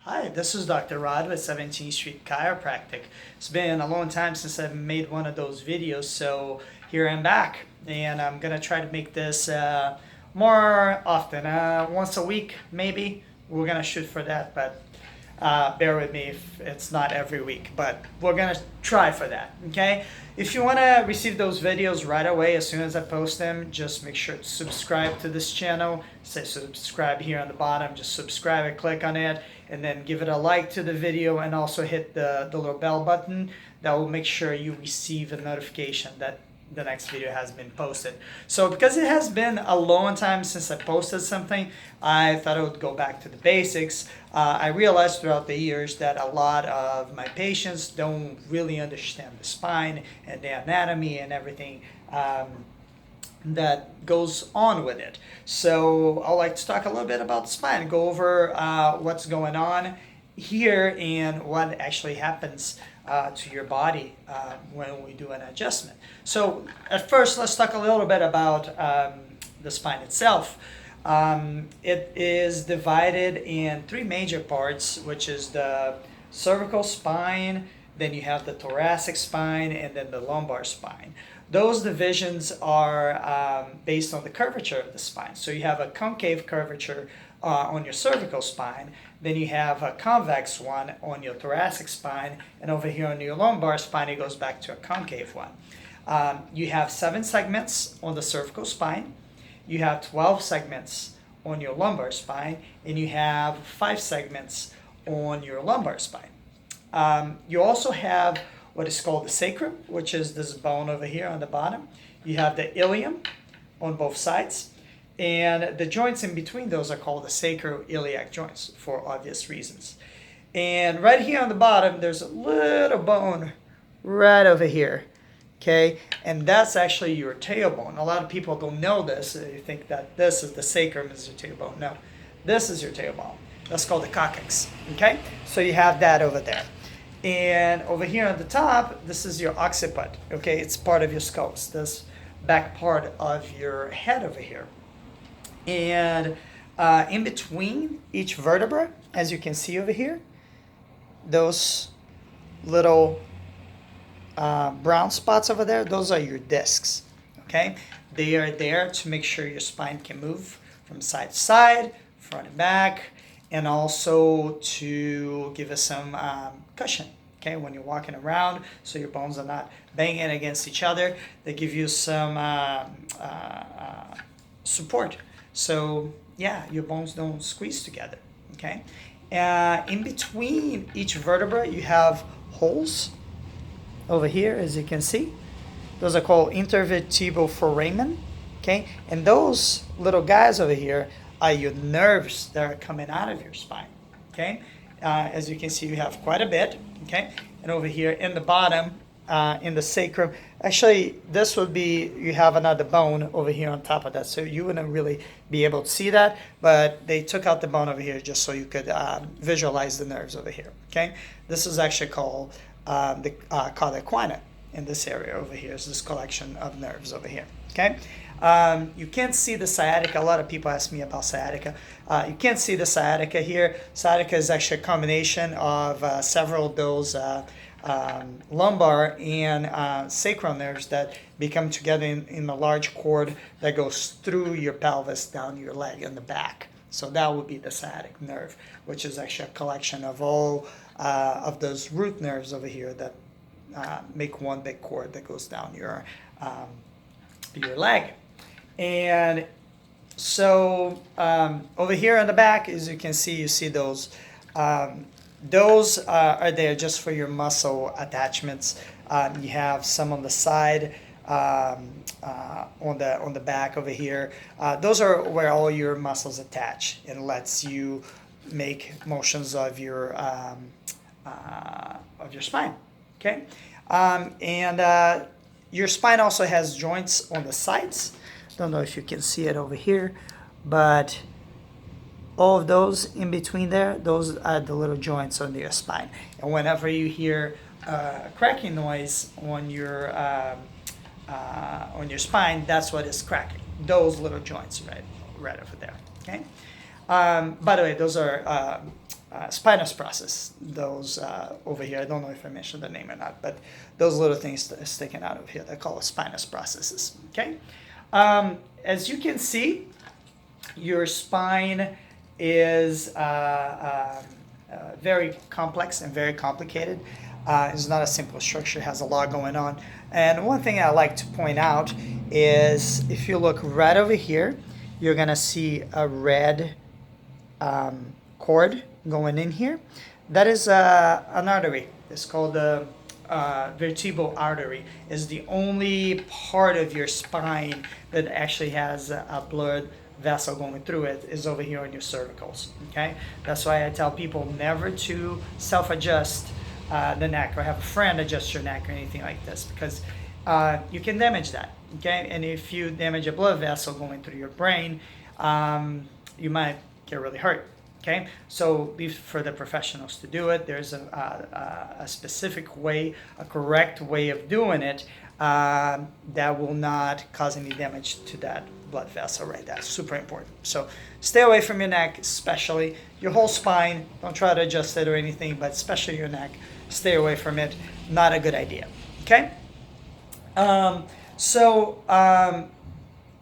Hi, this is Dr. Rod with 17th Street Chiropractic. It's been a long time since I've made one of those videos, so here I'm back. And I'm going to try to make this more often, once a week maybe. We're going to shoot for that, but bear with me if it's not every week, but we're going to try for that, okay? If you want to receive those videos right away as soon as I post them, just make sure to subscribe to this channel. Say subscribe here on the bottom, just subscribe and click on it, and then give it a like to the video and also hit the little bell button. That will make sure you receive a notification that the next video has been posted. So because it has been a long time since I posted something, I thought I would go back to the basics. I realized throughout the years that a lot of my patients don't really understand the spine and the anatomy and everything that goes on with it. So I'd like to talk a little bit about the spine, go over what's going on here and what actually happens to your body when we do an adjustment. So at first, let's talk a little bit about the spine itself. It is divided in three major parts, which is the cervical spine, then you have the thoracic spine, and then the lumbar spine. Those divisions are based on the curvature of the spine. So you have a concave curvature on your cervical spine, then you have a convex one on your thoracic spine, and over here on your lumbar spine it goes back to a concave one. You have 7 segments on the cervical spine, you have 12 segments on your lumbar spine, and you have 5 segments on your lumbar spine. You also have what is called the sacrum, which is this bone over here on the bottom. You have the ilium on both sides, and the joints in between those are called the sacroiliac joints for obvious reasons. And right here on the bottom, there's a little bone right over here, okay? And that's actually your tailbone. A lot of people don't know this. They think that this is the sacrum, is your tailbone. No, this is your tailbone. That's called the coccyx, okay? So you have that over there. And over here on the top, this is your occiput, okay? It's part of your skull. It's this back part of your head over here. And in between each vertebra, as you can see over here, those little brown spots over there, those are your discs, okay? They are there to make sure your spine can move from side to side, front and back, and also to give us some cushion, okay, when you're walking around, so your bones are not banging against each other. They give you some support, so yeah, your bones don't squeeze together, okay? In between each vertebra, you have holes over here, as you can see. Those are called intervertebral foramen, okay? And those little guys over here are your nerves that are coming out of your spine, okay? As you can see, you have quite a bit, okay? And over here in the bottom, in the sacrum, actually this would be, you have another bone over here on top of that, so you wouldn't really be able to see that, but they took out the bone over here just so you could visualize the nerves over here, okay? This is actually called the cauda equina in this area over here. Is this collection of nerves over here, okay? You can't see the sciatica. A lot of people ask me about sciatica. You can't see the sciatica here. Sciatica is actually a combination of several of those lumbar and sacral nerves that become together in a large cord that goes through your pelvis down your leg and the back. So that would be the sciatic nerve, which is actually a collection of all of those root nerves over here that make one big cord that goes down your leg. And so over here on the back, as you can see, you see those. Those are there just for your muscle attachments. You have some on the side, on the back over here. Those are where all your muscles attach and lets you make motions of your spine. Okay, and your spine also has joints on the sides. Don't know if you can see it over here, but all of those in between there, those are the little joints under your spine. And whenever you hear a cracking noise on your spine, that's what is cracking. Those little joints right over there. Okay. By the way, those are spinous process. Those over here, I don't know if I mentioned the name or not, but those little things that are sticking out of here, they're called spinous processes. Okay, as you can see, your spine is very complex and very complicated. It's not a simple structure, it has a lot going on. And one thing I like to point out is if you look right over here, you're gonna see a red cord going in here. That is an artery. It's called the vertebral artery. Is the only part of your spine that actually has a blood vessel going through it is over here on your cervicals. Okay, that's why I tell people never to self-adjust the neck or have a friend adjust your neck or anything like this, because you can damage that. Okay, and if you damage a blood vessel going through your brain, you might get really hurt. Okay, so leave for the professionals to do it. There's a specific way, a correct way of doing it that will not cause any damage to that blood vessel right there. Super important. So stay away from your neck, especially your whole spine. Don't try to adjust it or anything, but especially your neck, stay away from it. Not a good idea. Okay.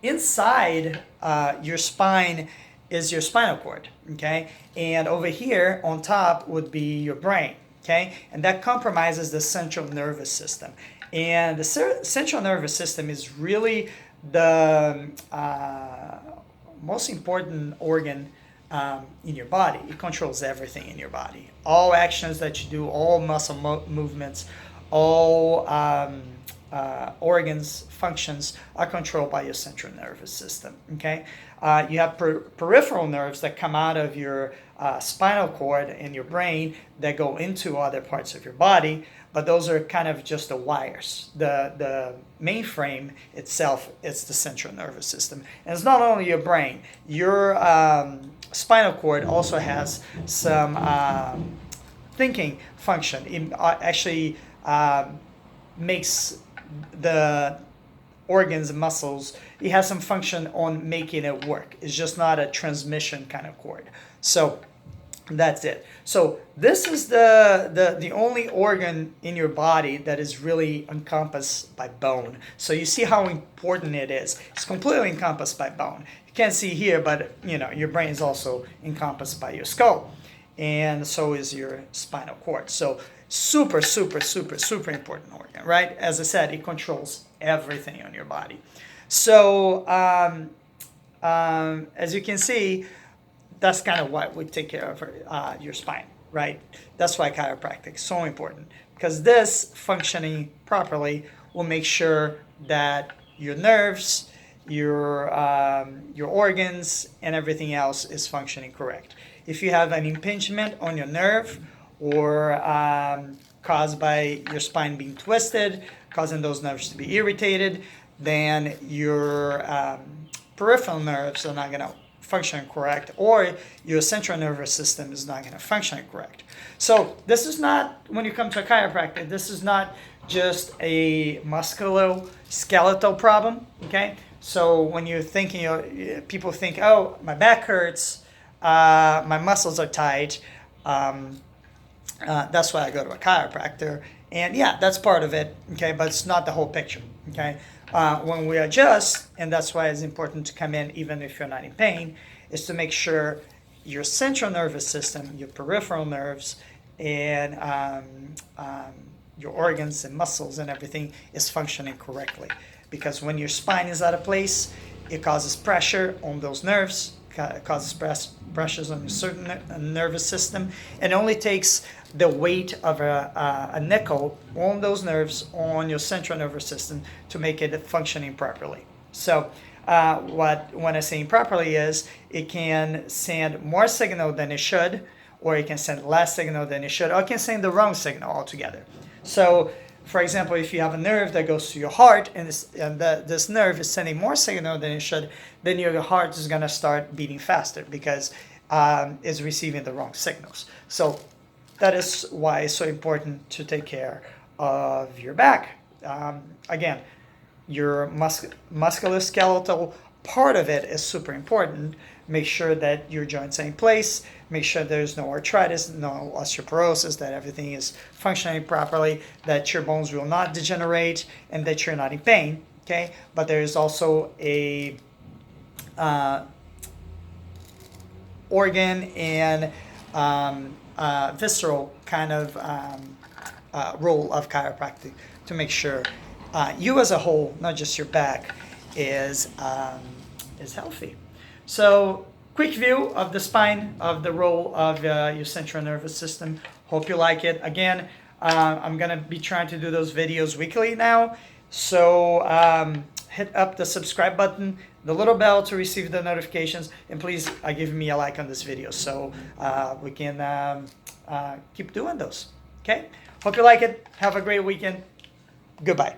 Inside your spine is your spinal cord, okay? And over here on top would be your brain, okay? And that compromises the central nervous system. And the central nervous system is really the most important organ in your body. It controls everything in your body. All actions that you do, all muscle movements, all organs, functions are controlled by your central nervous system, okay? You have peripheral nerves that come out of your spinal cord and your brain that go into other parts of your body, but those are kind of just the wires. The mainframe itself is the central nervous system. And it's not only your brain. Your spinal cord also has some thinking function. It actually makes the organs and muscles, it has some function on making it work. It's just not a transmission kind of cord. So that's it. So this is the only organ in your body that is really encompassed by bone. So you see how important it is. It's completely encompassed by bone. You can't see here, but you know your brain is also encompassed by your skull, and so is your spinal cord. So super, super, super, super important organ, right? As I said, it controls everything on your body. So as you can see, that's kind of what we take care of your spine, right? That's why chiropractic is so important, because this functioning properly will make sure that your nerves, your organs, and everything else is functioning correct. If you have an impingement on your nerve or caused by your spine being twisted, causing those nerves to be irritated, then your peripheral nerves are not going to function correct, or your central nervous system is not going to function correct. So this is not, when you come to a chiropractor, this is not just a musculoskeletal problem, okay? So when you're thinking, people think, oh, my back hurts, my muscles are tight, that's why I go to a chiropractor. And yeah, that's part of it, okay, but it's not the whole picture, okay? When we adjust, and that's why it's important to come in even if you're not in pain, is to make sure your central nervous system, your peripheral nerves, and your organs and muscles and everything is functioning correctly. Because when your spine is out of place, it causes pressure on those nerves, causes pressures on a certain nervous system, and it only takes the weight of a nickel on those nerves on your central nervous system to make it functioning properly. So when I say improperly is it can send more signal than it should, or it can send less signal than it should, or it can send the wrong signal altogether. So for example, if you have a nerve that goes to your heart and this nerve is sending more signal than it should, then your heart is going to start beating faster because it's receiving the wrong signals. So that is why it's so important to take care of your back. Again, your musculoskeletal part of it is super important, make sure that your joints are in place, make sure there's no arthritis, no osteoporosis, that everything is functioning properly, that your bones will not degenerate, and that you're not in pain. Okay, but there is also a organ and visceral kind of role of chiropractic to make sure you as a whole, not just your back, is healthy. So, quick view of the spine, of the role of your central nervous system. Hope you like it. Again, I'm gonna be trying to do those videos weekly now. So hit up the subscribe button, the little bell to receive the notifications, and please give me a like on this video so we can keep doing those. Okay? Hope you like it. Have a great weekend. Goodbye.